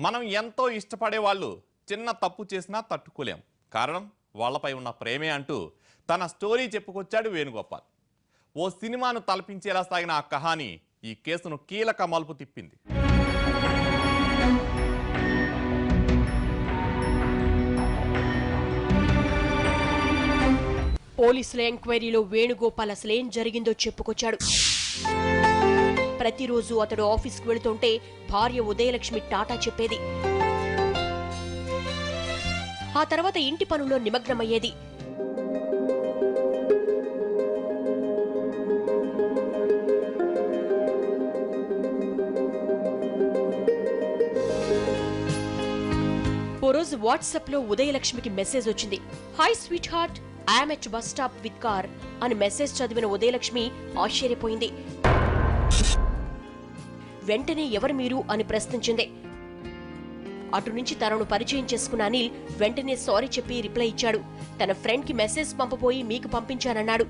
మనం ఎంతో ఇష్టపడే వాళ్ళు చిన్న తప్పు చేసినా తట్టుకోలేం. కారణం వాళ్ళపై ఉన్న ప్రేమే అంటూ తన స్టోరీ చెప్పుకొచ్చాడు వేణుగోపాల్. ఓ సినిమాను తలపించేలా సాగిన ఆ కహాని ఈ కేసును కీలక మలుపు తిప్పింది. పోలీసుల ఎంక్వైరీలో వేణుగోపాల్ అసలేం జరిగిందో చెప్పుకొచ్చాడు. ప్రతిరోజు అతడు ఆఫీస్కు వెళుతుంటే భార్య ఉదయలక్ష్మి టాటా చెప్పేది. ఆ తర్వాత ఇంటి పనుల్లో నిమగ్నమయ్యేది. ఓ రోజు వాట్సాప్ లో ఉదయలక్ష్మికి మెసేజ్ వచ్చింది. Hi sweet heart, I'm at bus stop with car అని మెసేజ్ చదివిన ఉదయలక్ష్మి ఆశ్చర్యపోయింది. వెంటనే ఎవరు మీరు అని ప్రశ్నించింది. అటు నుంచి తనను పరిచయం చేసుకున్న అనిల్ వెంటనే సారీ చెప్పి రిప్లై ఇచ్చాడు. తన ఫ్రెండ్ కి మెసేజ్ పంపబోయి మీకు పంపించానన్నాడు.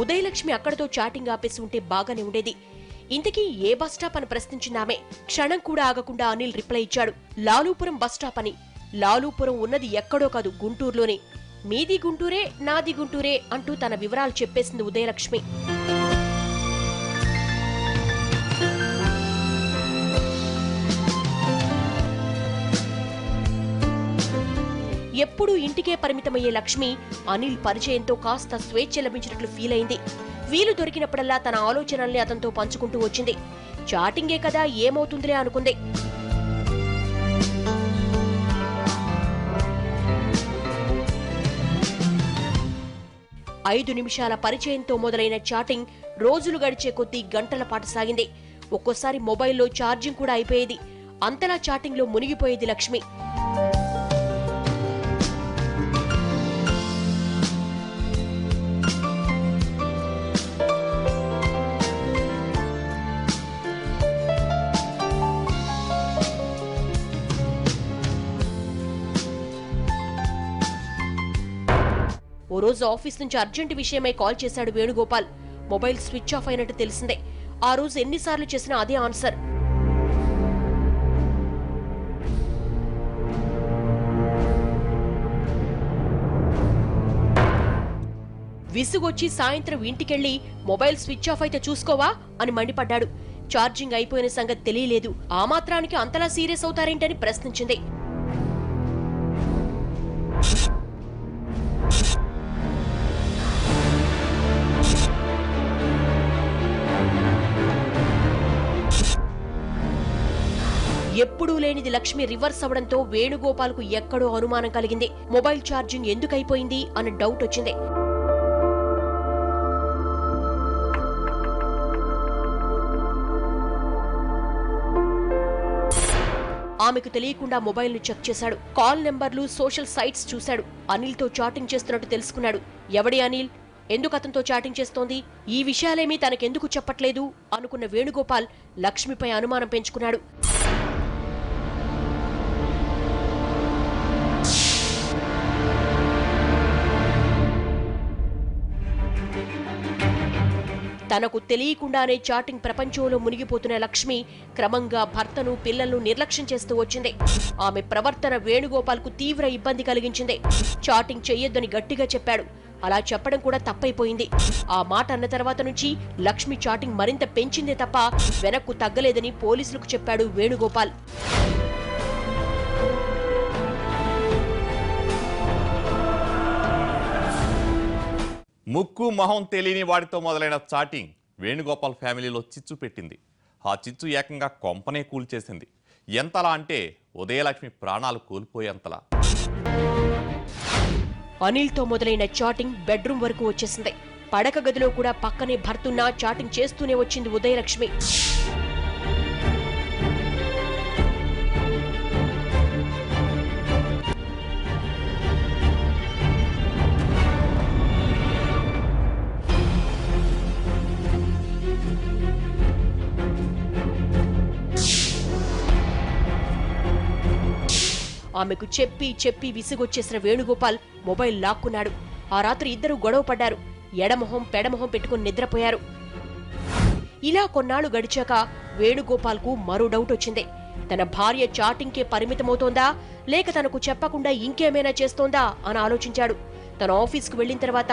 ఉదయలక్ష్మి అక్కడతో చాటింగ్ ఆపేసి ఉంటే బాగానే ఉండేది. ఇంతకీ ఏ బస్ స్టాప్ అని ప్రశ్నించిందామే. క్షణం కూడా ఆగకుండా అనిల్ రిప్లై ఇచ్చాడు. లాలూపురం బస్ స్టాప్ అని. లాలూపురం ఉన్నది ఎక్కడో కాదు, గుంటూరులోనే. మీది గుంటూరే, నాది గుంటూరే అంటూ తన వివరాలు చెప్పేసింది ఉదయలక్ష్మి. ఎప్పుడూ ఇంటికే పరిమితమయ్యే లక్ష్మి అనిల్ పరిచయంతో కాస్త స్వేచ్ఛ లభించినట్లు ఫీల్ అయింది. వీలు దొరికినప్పుడల్లా తన ఆలోచనల్ని అతనితో పంచుకుంటూ వచ్చింది. చాటింగే కదా, ఏమవుతుందిలే అనుకుంది. ఐదు నిమిషాల పరిచయంతో మొదలైన చాటింగ్ రోజులు గడిచే కొద్దీ గంటల పాటు సాగింది. ఒక్కోసారి మొబైల్లో ఛార్జింగ్ కూడా అయిపోయేది. అంతలా చాటింగ్లో మునిగిపోయేది లక్ష్మి. ఓ రోజు ఆఫీస్ నుంచి అర్జెంట్ విషయమై కాల్ చేశాడు వేణుగోపాల్. మొబైల్ స్విచ్ ఆఫ్ అయినట్టు తెలిసిందే. ఆ రోజు ఎన్నిసార్లు చేసినా అదే ఆన్సర్. విసుగొచ్చి సాయంత్రం ఇంటికెళ్లి మొబైల్ స్విచ్ ఆఫ్ అయితే చూసుకోవా అని మండిపడ్డాడు. ఛార్జింగ్ అయిపోయిన సంగతి తెలియలేదు. ఆ మాత్రానికి అంతలా సీరియస్ అవుతారేంటని ప్రశ్నించింది. ఎప్పుడూ లేనిది లక్ష్మి రివర్స్ అవడంతో వేణుగోపాల్కు ఎక్కడో అనుమానం కలిగింది. మొబైల్ ఛార్జింగ్ ఎందుకైపోయింది అన్న డౌట్ వచ్చింది. ఆమెకు తెలియకుండా మొబైల్ ను చెక్ చేశాడు. కాల్ నెంబర్లు, సోషల్ సైట్స్ చూశాడు. అనిల్ తో చాటింగ్ చేస్తున్నట్టు తెలుసుకున్నాడు. ఎవడి అనిల్, ఎందుకు అతనితో చాటింగ్ చేస్తోంది, ఈ విషయాలేమీ తనకెందుకు చెప్పట్లేదు అనుకున్న వేణుగోపాల్ లక్ష్మిపై అనుమానం పెంచుకున్నాడు. తనకు తెలియకుండానే చాటింగ్ ప్రపంచంలో మునిగిపోతున్న లక్ష్మి క్రమంగా భర్తను, పిల్లలను నిర్లక్ష్యం చేస్తూ వచ్చింది. ఆమె ప్రవర్తన వేణుగోపాల్కు తీవ్ర ఇబ్బంది కలిగించింది. చాటింగ్ చెయ్యొద్దని గట్టిగా చెప్పాడు. అలా చెప్పడం కూడా తప్పైపోయింది. ఆ మాట అన్న తర్వాత నుంచి లక్ష్మి చాటింగ్ మరింత పెంచిందే తప్ప వెనక్కు తగ్గలేదని పోలీసులకు చెప్పాడు వేణుగోపాల్. ముక్కు మొహం తెలియని వాడితో మొదలైన చాటింగ్ వేణుగోపాల్ ఫ్యామిలీలో చిచ్చు పెట్టింది. ఆ చిచ్చు ఏకంగా కొంపనే కూల్చేసింది. ఎంతలా అంటే ఉదయలక్ష్మి ప్రాణాలు కోల్పోయేంతలా. అనిల్తో మొదలైన చాటింగ్ బెడ్రూమ్ వరకు వచ్చేసింది. పడక గదిలో కూడా పక్కనే భర్తున్నా చాటింగ్ చేస్తూనే వచ్చింది ఉదయలక్ష్మి. ఆమెకు చెప్పి చెప్పి విసుగొచ్చేసిన వేణుగోపాల్ మొబైల్ లాక్కున్నాడు. ఆ రాత్రి ఇద్దరు గొడవ పడ్డారు. ఎడమొహం పెడమొహం పెట్టుకుని నిద్రపోయారు. ఇలా కొన్నాళ్లు గడిచాక వేణుగోపాల్కు మరో డౌట్ వచ్చింది. తన భార్య చాటింగ్కే పరిమితమవుతోందా, లేక తనకు చెప్పకుండా ఇంకేమైనా చేస్తోందా అని ఆలోచించాడు. తన ఆఫీస్కు వెళ్లిన తర్వాత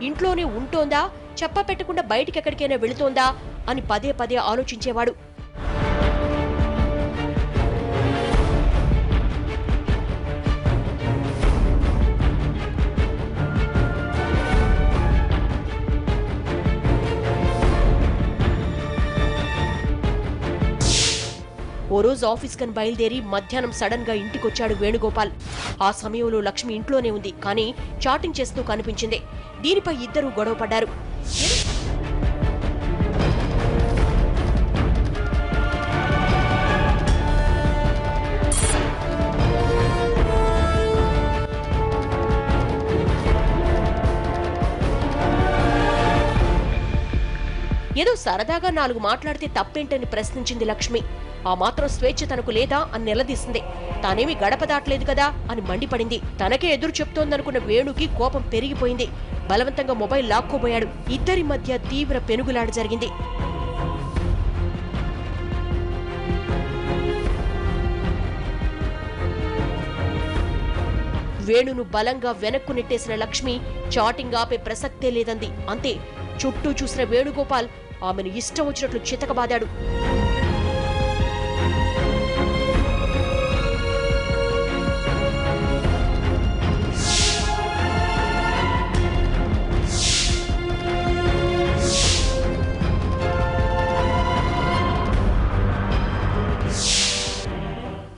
ఇంట్లోనే ఉంటోందా, చెప్పపెట్టకుండా బయటికెక్కడికైనా వెళుతోందా అని పదే పదే ఆలోచించేవాడు. ఓ రోజు ఆఫీస్ కని బయలుదేరి మధ్యాహ్నం సడన్ గా ఇంటికొచ్చాడు వేణుగోపాల్. ఆ సమయంలో లక్ష్మి ఇంట్లోనే ఉంది, కానీ చాటింగ్ చేస్తూ కనిపించింది. దీనిపై ఇద్దరూ గొడవ పడ్డారు. ఏదో సరదాగా 4 మాట్లాడితే తప్పేంటని ప్రశ్నించింది లక్ష్మి. ఆ మాత్రం స్వేచ్ఛ తనకు లేదా అని నిలదీసింది. తానేమి గడప దాటలేదు కదా అని మండిపడింది. తనకే ఎదురు చెప్తోందనుకున్న వేణుకి కోపం పెరిగిపోయింది. బలవంతంగా మొబైల్ లాక్కోబోయాడు. ఇద్దరి మధ్య తీవ్ర పెనుగులాట జరిగింది. వేణును బలంగా వెనక్కు నెట్టేసిన లక్ష్మి చాటింగ్ ఆపే ప్రసక్తే లేదంది. అంతే. చుట్టూ చూసిన వేణుగోపాల్ ఆమెను ఇష్టం వచ్చినట్లు చితకబాదాడు.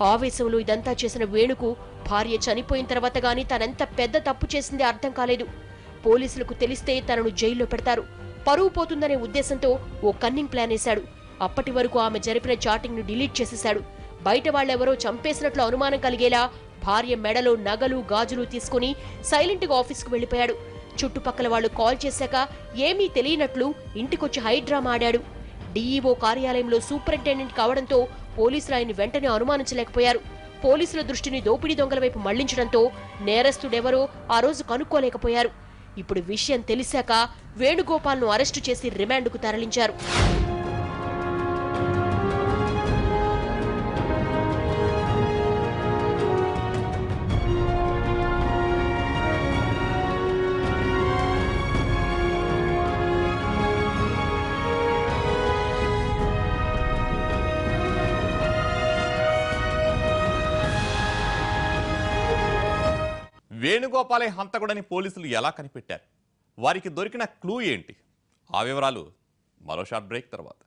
ఆవేశంలో ఇదంతా చేసిన వేణుకు భార్య చనిపోయిన తర్వాత గాని తనెంత పెద్ద తప్పు చేసింది అర్థం కాలేదు. పోలీసులకు తెలిస్తే తనను జైల్లో పెడతారు, పరువు పోతుందనే ఉద్దేశంతో ఓ కన్నింగ్ ప్లాన్ వేశాడు. అప్పటి వరకు ఆమె జరిపిన చాటింగ్ ను డిలీట్ చేసేశాడు. బయట వాళ్ళెవరో చంపేసినట్లు అనుమానం కలిగేలా భార్య మెడలో నగలు గాజులు తీసుకుని సైలెంట్ గా ఆఫీస్కు వెళ్లిపోయాడు. చుట్టుపక్కల వాళ్లు కాల్ చేశాక ఏమీ తెలియనట్లు ఇంటికొచ్చి హైడ్రామా ఆడాడు. డీఈఓ కార్యాలయంలో సూపరింటెండెంట్ కావడంతో పోలీసులు ఆయన్ని వెంటనే అనుమానించలేకపోయారు. పోలీసుల దృష్టిని దోపిడీ దొంగల వైపు మళ్లించడంతో నేరస్తుడెవరో ఆ రోజు కనుక్కోలేకపోయారు. ఇప్పుడు విషయం తెలిసాక వేణుగోపాల్ను అరెస్టు చేసి రిమాండ్కు తరలించారు. వేణుగోపాలే హంతకుడని పోలీసులు ఎలా కనిపెట్టారు? వారికి దొరికిన క్లూ ఏంటి? ఆ వివరాలు మరో షార్ట్ బ్రేక్ తర్వాత.